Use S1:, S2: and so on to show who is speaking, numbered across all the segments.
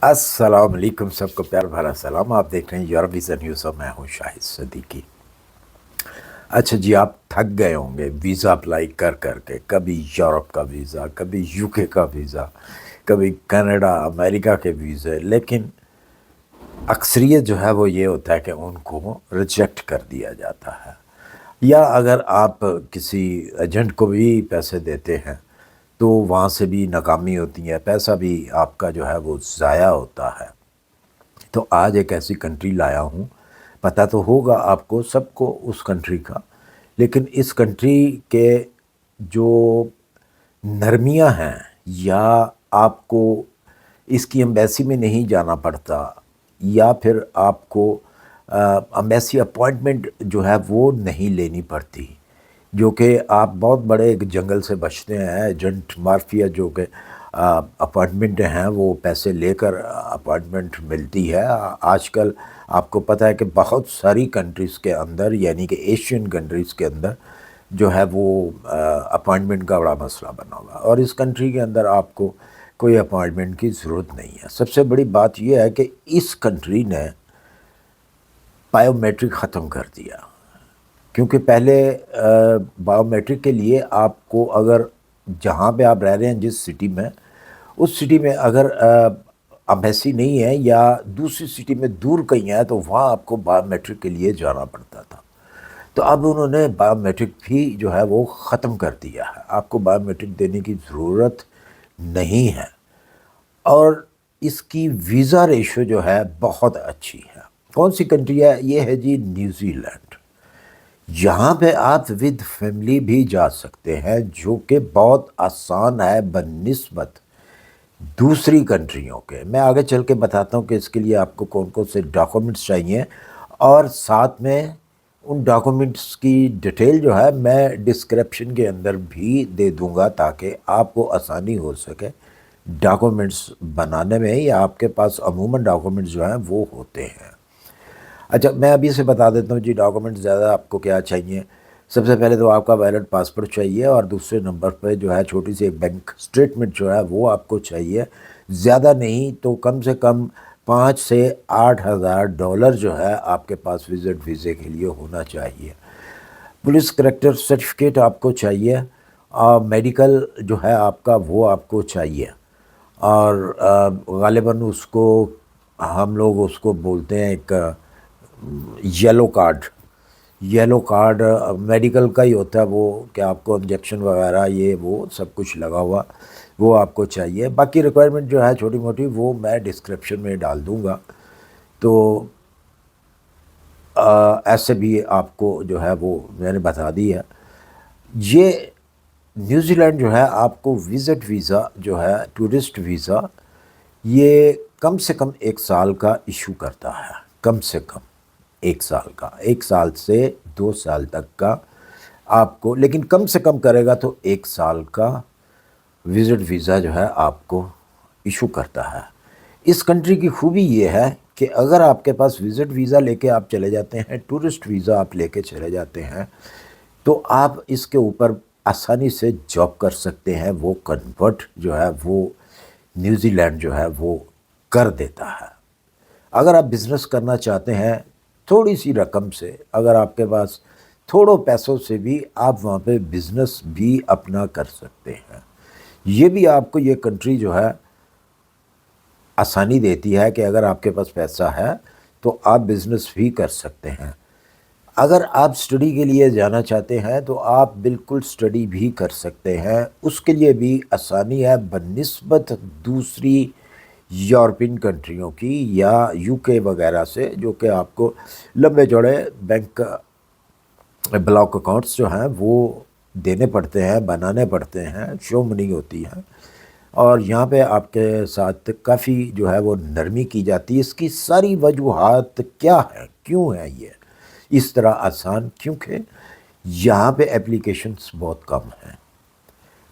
S1: السلام علیکم، سب کو پیار بھرا سلام۔ آپ دیکھ رہے ہیں یورپ ویزا نیوز اور میں ہوں شاہد صدیقی۔ اچھا جی، آپ تھک گئے ہوں گے ویزا اپلائی کر کر کے، کبھی یورپ کا ویزا، کبھی یو کے کا ویزا، کبھی کینیڈا امریکہ کے ویزے، لیکن اکثریت جو ہے وہ یہ ہوتا ہے کہ ان کو ریجیکٹ کر دیا جاتا ہے، یا اگر آپ کسی ایجنٹ کو بھی پیسے دیتے ہیں تو وہاں سے بھی ناکامی ہوتی ہے، پیسہ بھی آپ کا جو ہے وہ ضائع ہوتا ہے۔ تو آج ایک ایسی کنٹری لایا ہوں، پتہ تو ہوگا آپ کو سب کو اس کنٹری کا، لیکن اس کنٹری کے جو نرمیاں ہیں، یا آپ کو اس کی ایمبیسی میں نہیں جانا پڑتا، یا پھر آپ کو ایمبیسی اپوائنٹمنٹ جو ہے وہ نہیں لینی پڑتی، جو کہ آپ بہت بڑے ایک جنگل سے بچتے ہیں۔ ایجنٹ مافیا جو کہ اپوائنٹمنٹ ہیں وہ پیسے لے کر اپوائنٹمنٹ ملتی ہے۔ آج کل آپ کو پتہ ہے کہ بہت ساری کنٹریز کے اندر، یعنی کہ ایشین کنٹریز کے اندر جو ہے وہ اپوائنٹمنٹ کا بڑا مسئلہ بنا ہوا ہے، اور اس کنٹری کے اندر آپ کو کوئی اپوائنٹمنٹ کی ضرورت نہیں ہے۔ سب سے بڑی بات یہ ہے کہ اس کنٹری نے بائیو میٹرک ختم کر دیا، کیونکہ پہلے بائیو میٹرک کے لیے آپ کو، اگر جہاں پہ آپ رہ رہے ہیں جس سٹی میں، اس سٹی میں اگر امبیسی نہیں ہے یا دوسری سٹی میں دور کہیں ہے، تو وہاں آپ کو بائیو میٹرک کے لیے جانا پڑتا تھا۔ تو اب انہوں نے بائیو میٹرک بھی جو ہے وہ ختم کر دیا ہے، آپ کو بائیو میٹرک دینے کی ضرورت نہیں ہے، اور اس کی ویزا ریشو جو ہے بہت اچھی ہے۔ کون سی کنٹری ہے یہ؟ ہے جی نیوزی لینڈ۔ یہاں پہ آپ ود فیملی بھی جا سکتے ہیں، جو کہ بہت آسان ہے بنسبت دوسری کنٹریوں کے۔ میں آگے چل کے بتاتا ہوں کہ اس کے لیے آپ کو کون کون سے ڈاکومنٹس چاہیے، اور ساتھ میں ان ڈاکومنٹس کی ڈیٹیل جو ہے میں ڈسکرپشن کے اندر بھی دے دوں گا، تاکہ آپ کو آسانی ہو سکے ڈاکومنٹس بنانے میں، یا آپ کے پاس عموماً ڈاکومنٹس جو ہیں وہ ہوتے ہیں۔ اچھا، میں ابھی سے بتا دیتا ہوں جی ڈاکومنٹ زیادہ آپ کو کیا چاہیے۔ سب سے پہلے تو آپ کا ویلڈ پاسپورٹ چاہیے، اور دوسرے نمبر پہ جو ہے چھوٹی سی ایک بینک سٹیٹمنٹ جو ہے وہ آپ کو چاہیے۔ زیادہ نہیں تو کم سے کم 5 سے 8 ہزار ڈالر جو ہے آپ کے پاس وزٹ ویزے کے لیے ہونا چاہیے۔ پولیس کریکٹر سرٹیفکیٹ آپ کو چاہیے، اور میڈیکل جو ہے آپ کا وہ آپ کو چاہیے، اور غالباً اس کو ہم لوگ اس کو بولتے ہیں ایک yellow card. Yellow card medical کا ہی ہوتا ہے وہ، کہ آپ کو انجیکشن وغیرہ یہ وہ سب کچھ لگا ہوا وہ آپ کو چاہیے۔ باقی ریکوائرمنٹ جو ہے چھوٹی موٹی وہ میں ڈسکرپشن میں ڈال دوں گا، تو ایسے بھی آپ کو جو ہے وہ میں نے بتا دی ہے۔ یہ نیوزی لینڈ جو ہے آپ کو وزٹ ویزا جو ہے ٹورسٹ ویزا، یہ کم سے کم 1 سال کا ایشو کرتا ہے، کم سے کم 1 سال کا، 1 سال سے 2 سال تک کا آپ کو، لیکن کم سے کم کرے گا تو 1 سال کا وزٹ ویزا جو ہے آپ کو ایشو کرتا ہے۔ اس کنٹری کی خوبی یہ ہے کہ اگر آپ کے پاس وزٹ ویزا لے کے آپ چلے جاتے ہیں، ٹورسٹ ویزا آپ لے کے چلے جاتے ہیں، تو آپ اس کے اوپر آسانی سے جاب کر سکتے ہیں۔ وہ کنورٹ جو ہے وہ نیوزی لینڈ جو ہے وہ کر دیتا ہے۔ اگر آپ بزنس کرنا چاہتے ہیں تھوڑی سی رقم سے، اگر آپ کے پاس تھوڑوں پیسوں سے بھی آپ وہاں پہ بزنس بھی اپنا کر سکتے ہیں۔ یہ بھی آپ کو یہ کنٹری جو ہے آسانی دیتی ہے کہ اگر آپ کے پاس پیسہ ہے تو آپ بزنس بھی کر سکتے ہیں۔ اگر آپ سٹڈی کے لیے جانا چاہتے ہیں تو آپ بالکل سٹڈی بھی کر سکتے ہیں، اس کے لیے بھی آسانی ہے بنسبت دوسری یورپین کنٹریوں کی یا یو کے وغیرہ سے، جو کہ آپ کو لمبے چوڑے بینک بلاک اکاؤنٹس جو ہیں وہ دینے پڑتے ہیں، بنانے پڑتے ہیں، شو منی ہوتی ہے، اور یہاں پہ آپ کے ساتھ کافی جو ہے وہ نرمی کی جاتی ہے۔ اس کی ساری وجوہات کیا ہیں، کیوں ہے یہ اس طرح آسان؟ کیونکہ یہاں پہ اپلیکیشنز بہت کم ہیں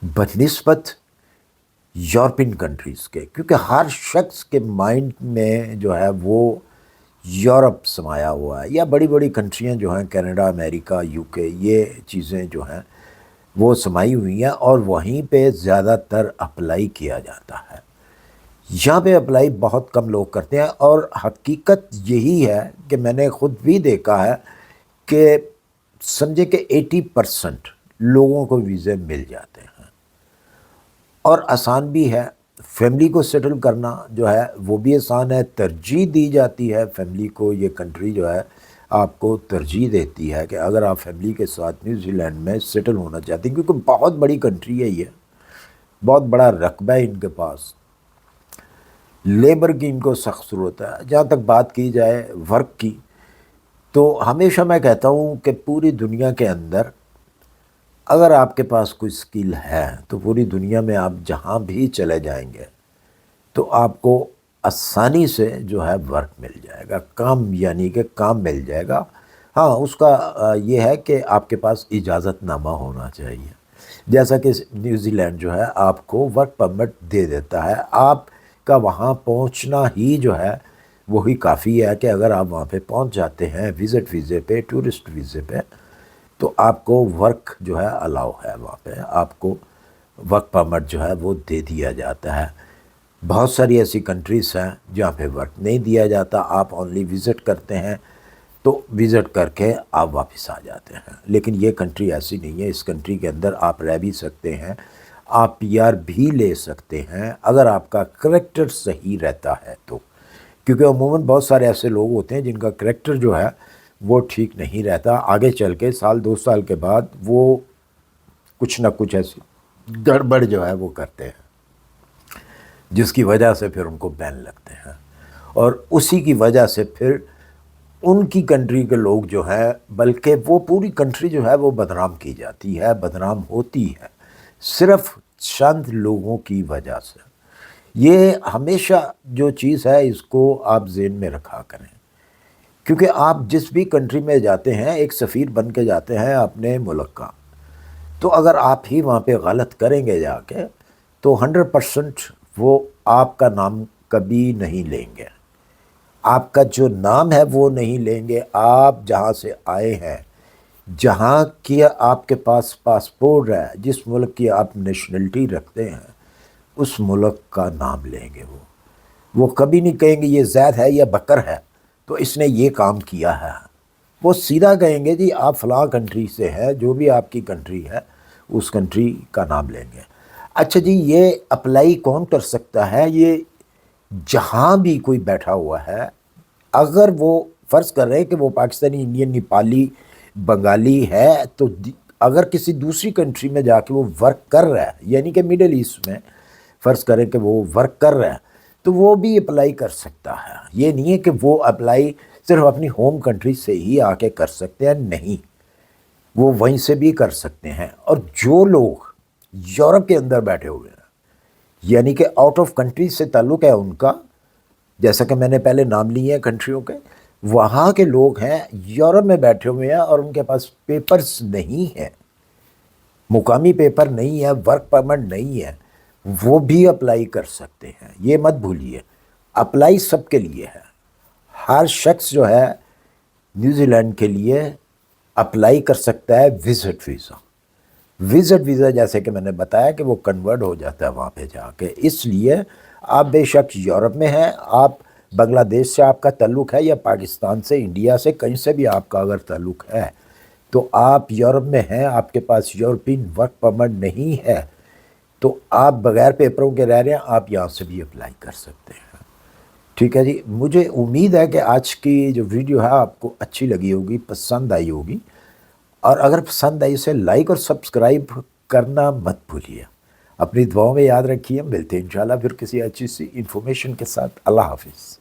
S1: بنسبت یورپین کنٹریز کے، کیونکہ ہر شخص کے مائنڈ میں جو ہے وہ یورپ سمایا ہوا ہے، یا بڑی بڑی کنٹریاں جو ہیں کینیڈا، امریکہ، یو کے، یہ چیزیں جو ہیں وہ سمائی ہوئی ہیں، اور وہیں پہ زیادہ تر اپلائی کیا جاتا ہے۔ یہاں پہ اپلائی بہت کم لوگ کرتے ہیں، اور حقیقت یہی ہے کہ میں نے خود بھی دیکھا ہے کہ سمجھے کہ 80% لوگوں کو ویزے مل جاتے ہیں، اور آسان بھی ہے۔ فیملی کو سیٹل کرنا جو ہے وہ بھی آسان ہے، ترجیح دی جاتی ہے فیملی کو، یہ کنٹری جو ہے آپ کو ترجیح دیتی ہے کہ اگر آپ فیملی کے ساتھ نیوزی لینڈ میں سیٹل ہونا چاہتے ہیں، کیونکہ بہت بڑی کنٹری ہے، یہ بہت بڑا رقبہ ہے ان کے پاس، لیبر کی ان کو سخت ضرورت ہے۔ جہاں تک بات کی جائے ورک کی، تو ہمیشہ میں کہتا ہوں کہ پوری دنیا کے اندر اگر آپ کے پاس کوئی اسکل ہے تو پوری دنیا میں آپ جہاں بھی چلے جائیں گے تو آپ کو آسانی سے جو ہے ورک مل جائے گا، کام یعنی کہ کام مل جائے گا۔ ہاں، اس کا یہ ہے کہ آپ کے پاس اجازت نامہ ہونا چاہیے، جیسا کہ نیوزی لینڈ جو ہے آپ کو ورک پرمٹ دے دیتا ہے، آپ کا وہاں پہنچنا ہی جو ہے وہی کافی ہے کہ اگر آپ وہاں پہ پہنچ جاتے ہیں وزٹ ویزے پہ، ٹورسٹ ویزے پہ، تو آپ کو ورک جو ہے الاؤ ہے، وہاں پہ آپ کو ورک پرمٹ جو ہے وہ دے دیا جاتا ہے۔ بہت ساری ایسی کنٹریز ہیں جہاں پہ ورک نہیں دیا جاتا، آپ اونلی وزٹ کرتے ہیں، تو وزٹ کر کے آپ واپس آ جاتے ہیں۔ لیکن یہ کنٹری ایسی نہیں ہے، اس کنٹری کے اندر آپ رہ بھی سکتے ہیں، آپ پی آر بھی لے سکتے ہیں اگر آپ کا کریکٹر صحیح رہتا ہے تو، کیونکہ عموماً بہت سارے ایسے لوگ ہوتے ہیں جن کا کریکٹر جو ہے وہ ٹھیک نہیں رہتا، آگے چل کے سال 2 سال کے بعد وہ کچھ نہ کچھ ایسی گڑبڑ جو ہے وہ کرتے ہیں، جس کی وجہ سے پھر ان کو بین لگتے ہیں، اور اسی کی وجہ سے پھر ان کی کنٹری کے لوگ جو ہے، بلکہ وہ پوری کنٹری جو ہے وہ بدنام کی جاتی ہے، بدنام ہوتی ہے صرف چند لوگوں کی وجہ سے۔ یہ ہمیشہ جو چیز ہے اس کو آپ ذہن میں رکھا کریں، کیونکہ آپ جس بھی کنٹری میں جاتے ہیں ایک سفیر بن کے جاتے ہیں اپنے ملک کا، تو اگر آپ ہی وہاں پہ غلط کریں گے جا کے تو 100% وہ آپ کا نام کبھی نہیں لیں گے، آپ کا جو نام ہے وہ نہیں لیں گے، آپ جہاں سے آئے ہیں، جہاں کی آپ کے پاس پاسپورٹ ہے، جس ملک کی آپ نیشنلٹی رکھتے ہیں، اس ملک کا نام لیں گے۔ وہ کبھی نہیں کہیں گے یہ زید ہے یا بکر ہے تو اس نے یہ کام کیا ہے، وہ سیدھا کہیں گے جی آپ فلاں کنٹری سے ہے، جو بھی آپ کی کنٹری ہے اس کنٹری کا نام لیں گے۔ اچھا جی، یہ اپلائی کون کر سکتا ہے؟ یہ جہاں بھی کوئی بیٹھا ہوا ہے، اگر وہ فرض کر رہے ہیں کہ وہ پاکستانی، انڈین، نیپالی، بنگالی ہے، تو اگر کسی دوسری کنٹری میں جا کے وہ ورک کر رہا ہے، یعنی کہ مڈل ایسٹ میں فرض کریں کہ وہ ورک کر رہا ہے، تو وہ بھی اپلائی کر سکتا ہے۔ یہ نہیں ہے کہ وہ اپلائی صرف اپنی ہوم کنٹری سے ہی آ کے کر سکتے ہیں، نہیں، وہ وہیں سے بھی کر سکتے ہیں۔ اور جو لوگ یورپ کے اندر بیٹھے ہوئے ہیں، یعنی کہ آؤٹ آف کنٹری سے تعلق ہے ان کا، جیسا کہ میں نے پہلے نام لیے ہیں کنٹریوں کے، وہاں کے لوگ ہیں یورپ میں بیٹھے ہوئے ہیں اور ان کے پاس پیپرز نہیں ہیں، مقامی پیپر نہیں ہے، ورک پرمٹ نہیں ہے، وہ بھی اپلائی کر سکتے ہیں۔ یہ مت بھولیے، اپلائی سب کے لیے ہے، ہر شخص جو ہے نیوزی لینڈ کے لیے اپلائی کر سکتا ہے وزٹ ویزا۔ وزٹ ویزا جیسے کہ میں نے بتایا کہ وہ کنورٹ ہو جاتا ہے وہاں پہ جا کے، اس لیے آپ بے شک یورپ میں ہیں، آپ بنگلہ دیش سے آپ کا تعلق ہے یا پاکستان سے، انڈیا سے، کہیں سے بھی آپ کا اگر تعلق ہے تو آپ یورپ میں ہیں، آپ کے پاس یورپین ورک پرمٹ نہیں ہے تو آپ بغیر پیپروں کے رہ رہے ہیں، آپ یہاں سے بھی اپلائی کر سکتے ہیں۔ ٹھیک ہے جی، مجھے امید ہے کہ آج کی جو ویڈیو ہے آپ کو اچھی لگی ہوگی، پسند آئی ہوگی، اور اگر پسند آئی اسے لائک اور سبسکرائب کرنا مت بھولیے۔ اپنی دعاؤں میں یاد رکھیے، ملتے ہیں انشاءاللہ پھر کسی اچھی سی انفارمیشن کے ساتھ۔ اللہ حافظ۔